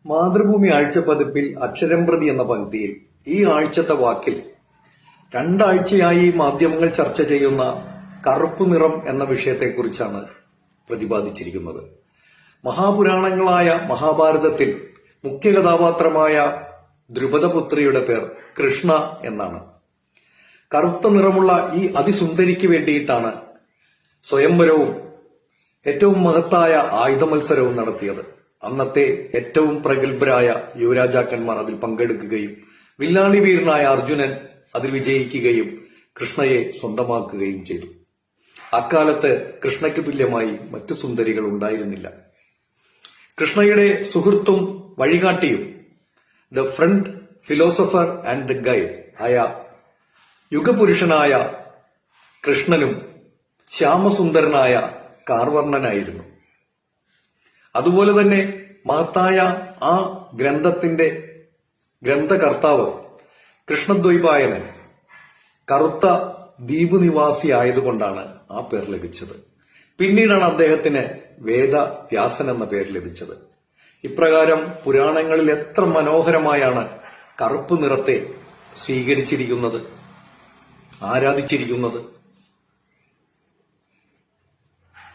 മാതൃഭൂമി ആഴ്ച പതിപ്പിൽ അക്ഷരം പ്രതി എന്ന പങ്ക്തിയിൽ ഈ ആഴ്ചത്തെ വാക്കിൽ രണ്ടാഴ്ചയായി മാധ്യമങ്ങൾ ചർച്ച ചെയ്യുന്ന കറുപ്പ് നിറം എന്ന വിഷയത്തെക്കുറിച്ചാണ് പ്രതിപാദിച്ചിരിക്കുന്നത്. മഹാപുരാണങ്ങളായ മഹാഭാരതത്തിൽ മുഖ്യ കഥാപാത്രമായ ദ്രുപദപുത്രിയുടെ പേർ കൃഷ്ണ എന്നാണ്. കറുത്ത നിറമുള്ള ഈ അതിസുന്ദരിക്ക് വേണ്ടിയിട്ടാണ് സ്വയംവരവും ഏറ്റവും മഹത്തായ ആയുധ മത്സരവും നടത്തിയത്. അന്നത്തെ ഏറ്റവും പ്രഗത്ഭരായ യുവരാജാക്കന്മാർ അതിൽ പങ്കെടുക്കുകയും വില്ലാളി വീരനായ അർജുനൻ അതിൽ വിജയിക്കുകയും കൃഷ്ണയെ സ്വന്തമാക്കുകയും ചെയ്തു. അക്കാലത്ത് കൃഷ്ണയ്ക്ക് തുല്യമായി മറ്റു സുന്ദരികൾ ഉണ്ടായിരുന്നില്ല. കൃഷ്ണയുടെ സുഹൃത്തും വഴികാട്ടിയും the friend philosopher and the guide ആയ യുഗപുരുഷനായ കൃഷ്ണനും ശ്യാമസുന്ദരനായ കാർവർണനായിരുന്നു. അതുപോലെ തന്നെ മഹത്തായ ആ ഗ്രന്ഥത്തിന്റെ ഗ്രന്ഥകർത്താവ് കൃഷ്ണദ്വൈപായനൻ കറുത്ത ദ്വീപ് നിവാസി ആയതുകൊണ്ടാണ് ആ പേർ ലഭിച്ചത്. പിന്നീടാണ് അദ്ദേഹത്തിന് വേദവ്യാസൻ എന്ന പേര് ലഭിച്ചത്. ഇപ്രകാരം പുരാണങ്ങളിൽ എത്ര മനോഹരമായാണ് കറുപ്പ് നിറത്തെ സ്വീകരിച്ചിരിക്കുന്നത്, ആരാധിച്ചിരിക്കുന്നത്.